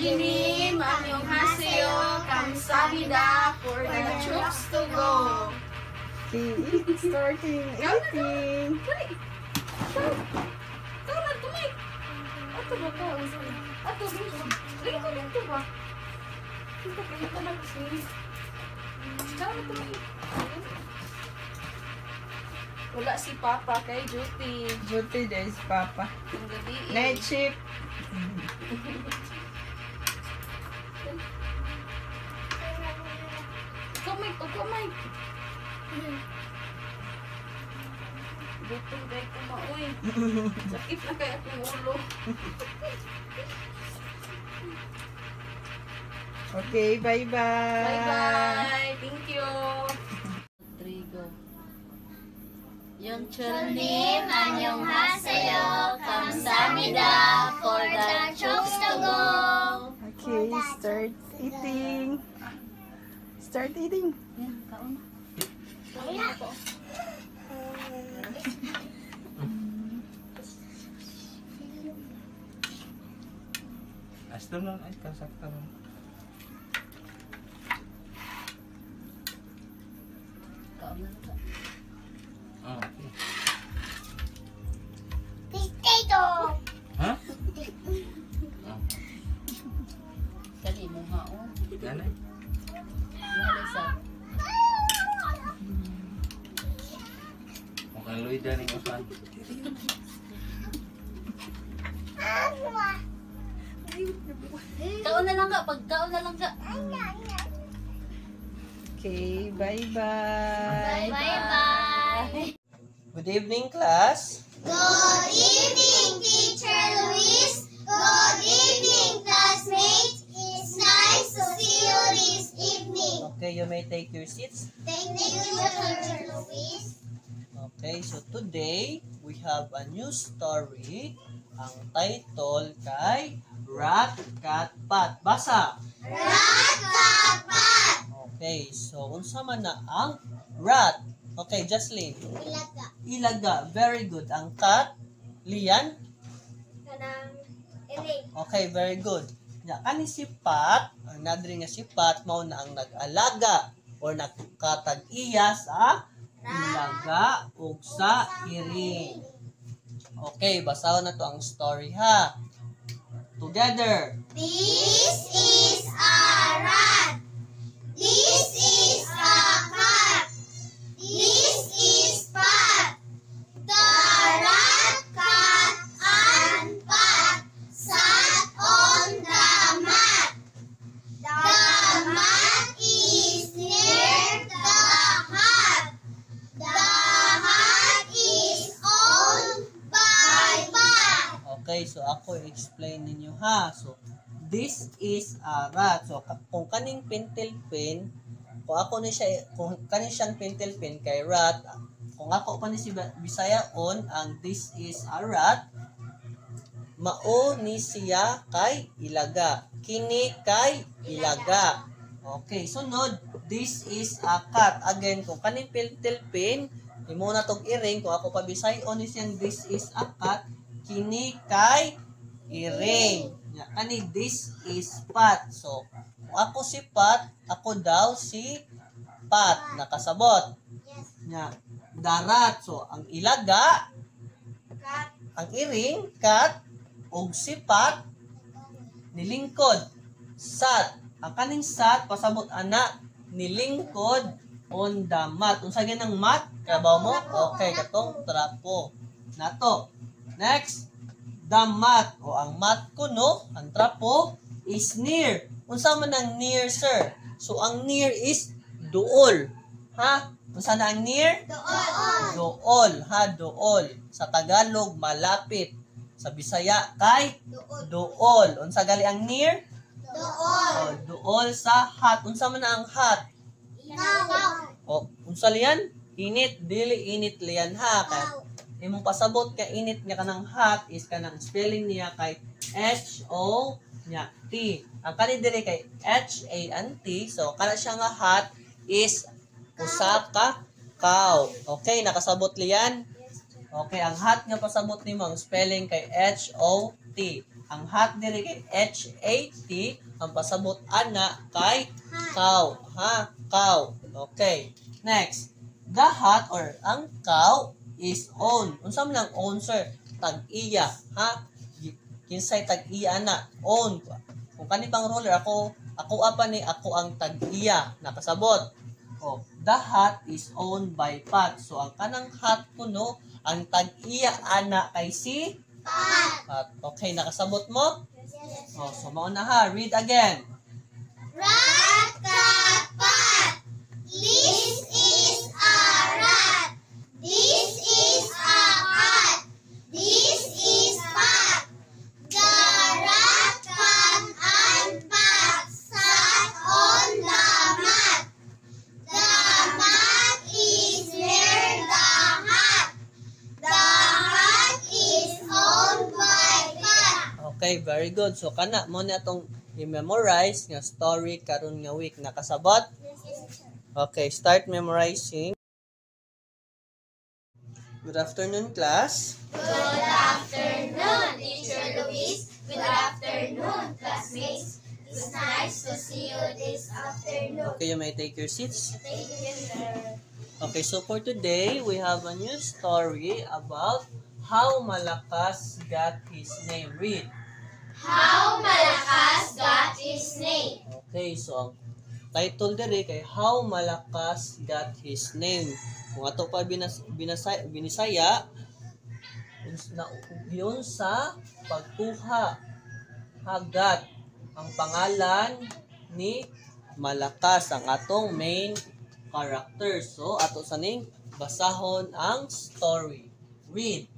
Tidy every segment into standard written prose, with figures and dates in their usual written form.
Jinim, annyeonghaseyo, kamsahamnida for the chooks to go. Okay, starting eating. Tara, tumay. Ato ba ka? Ato dito ba? Dito na kasi. Tara, tumay. Wala si Papa kay duty. Duty, there is Papa. Ang gabi. Night shift. Kamay. Gutom kay kumaoy. Sakit na kaya akong ulo. Okay, bye-bye. Bye-bye. Thank you. Trigo. Yung Chulnim, annyeonghaseyo, kamsahamnida for the chooks to go. Okay, start eating. Start eating. Yan, kaon. Hasta lang ay kasakta mo. Kaon na ka. Ah, okay. Potato. Ha? Ah, Kali mo haon. ganay. Mahalisa. Mukhang Luida rin usan. Kaon na lang ka. Pagkaon na lang ka. Okay, bye-bye. Bye-bye. Good evening, class. Good evening, Teacher Luis. Good evening, classmates. It's nice to see you this evening. Okay, you may take your seats. Thank you, Teacher Luis. Okay, so today we have a new story. Ang title kay Rat, Cat, Pat. Basa! Rat, cat, pat. Okay, so unsa man na ang rat? Okay, Jocelyn. Ilaga. Ilaga. Very good. Ang cat? Lian? Kanang elay. Okay, very good. Ya, kani si Pat, ang nadri nga si Pat, mao na ang nag-alaga or nagkatag-iya sa ilaga ug sa iring. Okay, basahon na to ang story ha. Together. This is a rat. This is a cat. This is Pat. The rat, cat, and Pat sat on the mat. The mat is near the hut. The hut is owned by Pat. Okay, so ako i-explain ninyo ha. So, this is a rat. So, kung kaning pentel pen, kung kaning siyang pentel pen kay rat, kung ako pa ni si Bisaya on ang this is a rat, mao ni siya kay ilaga. Kini kay ilaga. Okay, sunod, this is a cat. Again, kung kaning pentel pen, imo na tong iring, kung ako pa Bisaya on ni siyang this is a cat, kini kay iring. Ya, kani this is Pat. So, kung ako si Pat, ako daw si Pat. Nakasabot. Ya, darat. So, ang ilaga, Cat. ang iring, cat, ug si Pat, nilingkod. Sat. Ang kaning sat, pasabot ana, nilingkod on the mat. Unsa ganang mat? Kabaw mo? Okay, katong trapo. Nato. Next. The mat o ang mat ko no, ang trapo is near. Unsa man ang near, sir? So ang near is duol. Ha? Unsa na ang near? Doon. Duol, ha, duol. Sa Tagalog malapit. Sa Bisaya kay Doon. duol. Unsa gali ang near? Doon. O, duol sa hot. Unsa man na ang hot? Ikaw. O, unsa liyan? Init, dili init liyan ha. Kay imong pasabot ka init nga kanang hot is kanang spelling niya kay H-O nya T. Ang kani diri kay H-A-N-T. So kana siya nga hot is usa ka cow. Okay, nakasabot liyan? Okay, ang hot nga pasabot nimo ang spelling kay H-O-T. Ang hat diri kay H-A-T, ang pasabot ana kay cow. Ha? Cow. Okay. Next. The hat or ang cow is owned. Unsa man ang own, sir? Tag-iya. Ha? Kinsay tag-iya ana? Own. Kung kani pang roller, ako apa ni ako ang tag-iya. Nakasabot. Oh, the hat is owned by Pat. So, ang kanang hat kuno, ang tag-iya ana kay si Pat. Okay, nakasabot mo? Oh, so mauna ha. Read again. Rat, cat, pat. This is a rat. This is a cat. This is Pat. The rat, cat, and Pat sat on the mat. The mat is near the hat. The hat is owned by Pat. Okay, very good. So, kana mo na itong i-memorize nga story karon nga week. Nakasabot? Okay, start memorizing. Good afternoon, class. Good afternoon, Teacher Luis. Good afternoon, classmates. It's nice to see you this afternoon. Okay, you may take your seats. Thank you, sir. Okay, so for today, we have a new story about how Malakas got his name. Read. How Malakas got his name. Okay, so ang title diri kay How Malakas Got His Name. Kung ato pa binisaya, yun sa pagkuha hagat ang pangalan ni Malakas, ang atong main character. So, ato saning basahon ang story. Read.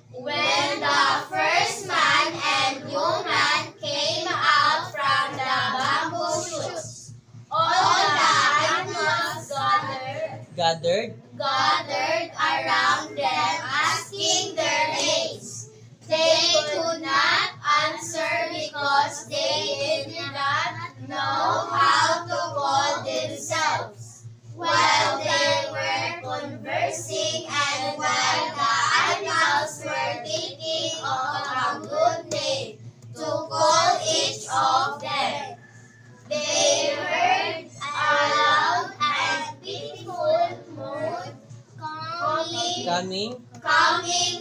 When the first man and woman came out from the bamboo shoots, all the animals Gathered. gathered around them, asking their names. They could not answer because they did not know how to call themselves. While they were conversing and while the animals were thinking of a good name to call each of them, they heard a loud and pitiful moan coming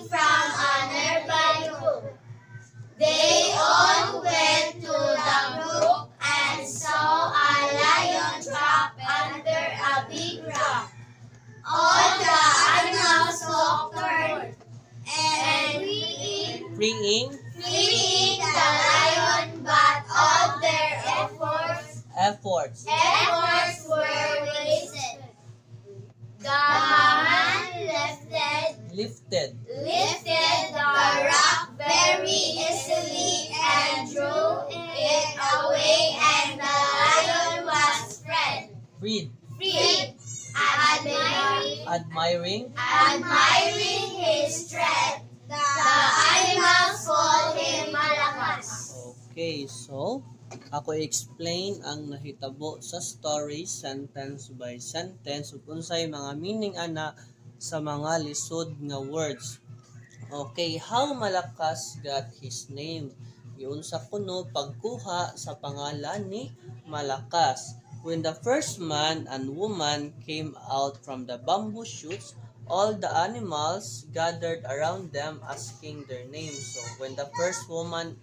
from a nearby brook. They all went to the brook and saw a lion trapped under a big rock. All the animals walked and Freeing freeing the lion, but all their efforts. efforts were wasted. The man Lifted. lifted the rock very easily and drew it away, and the lion was Read. freed. Admiring. Admiring his strength, the animals called him Malakas. Okay, so ako explain ang nahitabo sa story sentence by sentence ug unsay mga meaning ana sa mga lisod nga words. Okay, how Malakas got his name? Yun sa kuno pagkuha sa pangalan ni Malakas. When the first man and woman came out from the bamboo shoots, all the animals gathered around them asking their names. So, when the first woman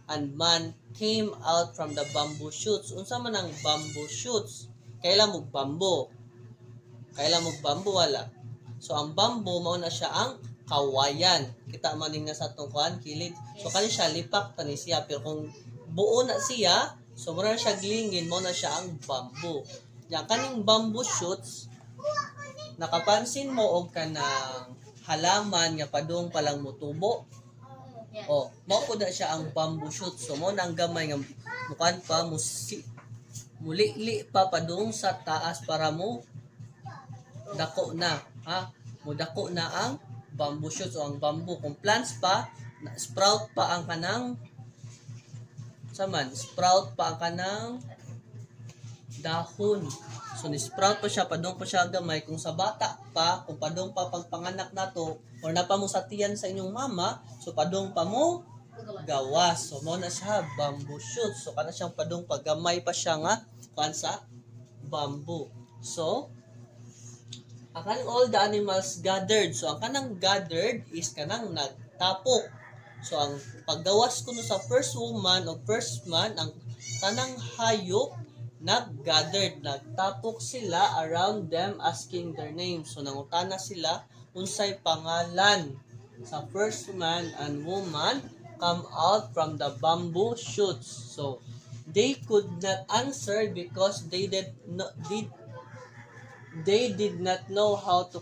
and man came out from the bamboo shoots, unsa man ang bamboo shoots? Kailan mo bamboo? Kailan mo bamboo? Wala. So, ang bamboo, mauna siya ang kawayan. Kita maning na sa tungkuan, kilid. So, kani siya, lipak, tani siya. Pero kung buo na siya, so, muna siya glingin, mo na siya ang bamboo. Yan, kaning bamboo shoots, nakapansin mo og kanang halaman nga padung palang mutubo. Oh, mao ko na siya ang bamboo shoots. So, mo na ang gamay nga mukan pa, muli-li pa padung sa taas para mo dako na. Ha? Mo dako na ang bamboo shoots o ang bamboo. Kung plants pa, sprout pa ang kanang sprout pa ang kanang dahon. So, ni-sprout pa siya, padung pa siya gamay. Kung sa bata pa, kung padung pa pagpanganak na to, or na pa mo sa tiyan sa inyong mama, so padung pa mo gawas. So mao na siya bamboo shoot. So kana siyang padung paggamay pa siya nga kuan sa bamboo. So akan all the animals gathered. So ang kanang gathered is kanang nagtapok. So ang paggawas kuno sa first woman o first man, ang tanang hayop nag-gathered, nagtapok sila around them asking their names. So nangutana sila unsay pangalan sa first man and woman come out from the bamboo shoots. So they could not answer because they did not know how to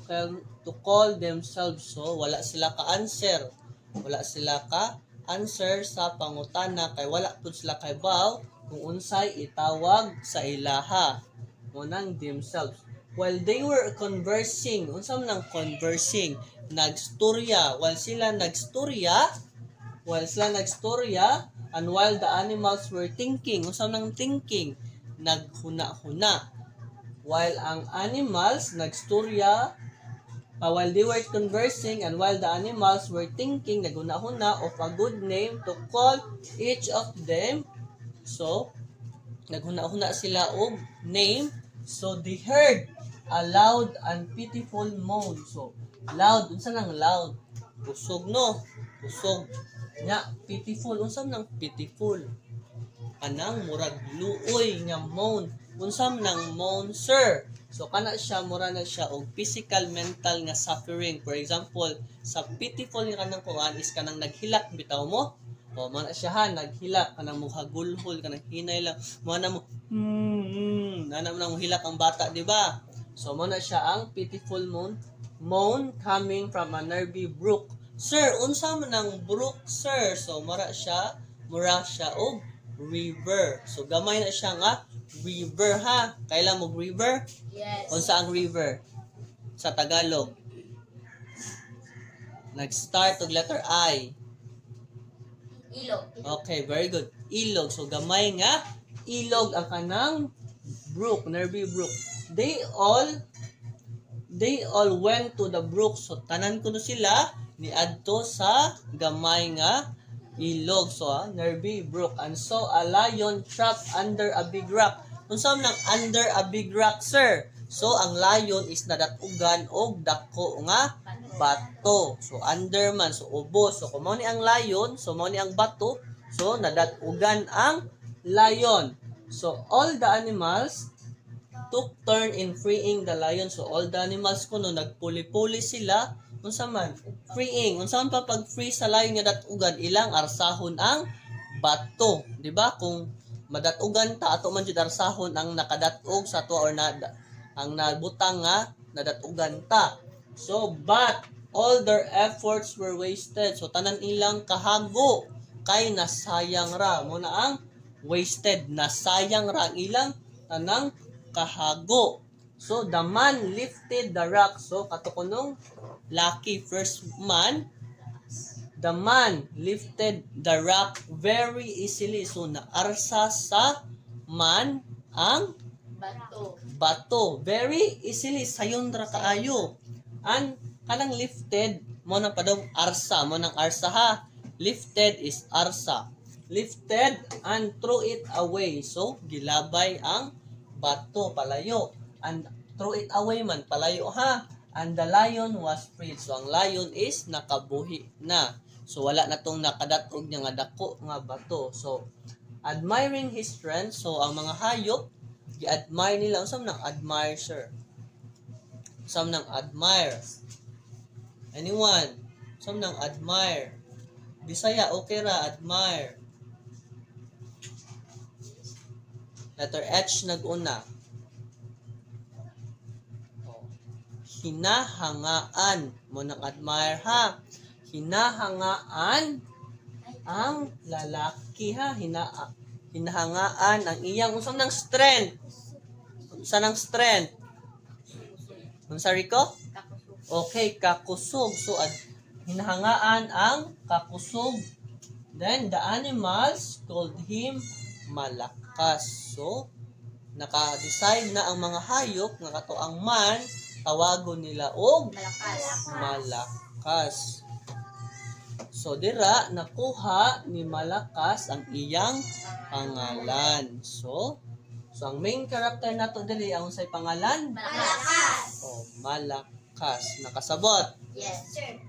call themselves. So wala sila ka-answer. Wala sila ka-answer sa pangutana kay wala pud sila kay baw kung unsay itawag sa ilaha mo nang themselves. While they were conversing, unsa man ang conversing? Nagstorya. While sila nagstorya, and while the animals were thinking, unsa man ang thinking? Naghuna-huna. While ang animals nagstorya, while they were conversing and while the animals were thinking, naghuna-huna of a good name to call each of them. So, naghuna-huna sila og name. So, they heard a loud and pitiful moan. So, loud. Unsa nang loud? Pusog, no? Pusog. Nya, pitiful. Unsa nang pitiful? Kanang murag luoy nga moan. Unsa nang moan, sir? So, kana siya, mura na siya og physical, mental nga suffering. For example, sa pitiful nga kanang kuan is kanang naghilak, bitaw mo? O, mana siya ha, naghilak, kanang muhagulhol, kanang hinay lang, mana mo, nana mo nang hilak ang bata, di ba? So, mana siya ang pitiful moan coming from a nervy brook. Sir, unsa man ang brook, sir? So, mura siya og river. So, gamay na siya nga river, ha? Kailan mo river? Yes. Unsa ang river? Sa Tagalog. Nag-start og letter I. Ilog. Okay, very good. Ilog. So, gamay nga ilog ang kanang brook, nervy brook. They all went to the brook. So, tanan kuno sila niadto sa gamay nga ilog. So, nervy brook. And so, a lion trapped under a big rock. Unsa man ang under a big rock, sir? So, ang lion is nadatugan og dako nga bato. So, under man. So, ubo. So, kung mao ni ang lion, so mao ni ang bato, so, nadatugan ang lion. So, all the animals took turn in freeing the lion. So, all the animals kuno nagpuli-puli sila. Unsa man? Freeing. Unsa man pa pag-free sa lion nga datugan, ilang arsahon ang bato. Diba? Kung madatugan ta, ato man jud arsahon ang nakadatog sa to or ang nabutang nga nadatugan ta. So, but all their efforts were wasted. So, tanan ilang kahago kay nasayang ra. Muna ang wasted. Nasayang ra ang ilang tanang kahago. So, the man lifted the rock. So, katukunong lucky first man, the man lifted the rock very easily. So, naarsa sa man ang bato. Very easily. Sayon ra kaayo. And kanang lifted, mo nang padong arsa. Mo nang arsa ha. Lifted is arsa. Lifted and threw it away. So, gilabay ang bato palayo. And threw it away man palayo ha. And the lion was freed. So, ang lion is nakabuhi na. So, wala na tong nakadatog niya nga dako nga bato. So, admiring his strength. So, ang mga hayop, i-admire nila. Saan nang admire, sir? Saan nang admire? Anyone? Saan nang admire? Bisaya, okay ra, admire. Letter H nag-una. Hinahangaan mo nang admire ha. Hinahangaan ang lalaki ha. Hinahangaan ang iyang usang ng strength. Unsa ng strength? Unsa Rico? Okay, kakusog. So, hinahangaan ang kakusog. Then, the animals called him malakas. So, naka-decide na ang mga hayop nga kato ang man, tawagon nila og malakas. So dira nakuha ni Malakas ang iyang pangalan. So ang main character nato diri ang unsay pangalan? Malakas. Oh, Malakas. Nakasabot. Yes, sir.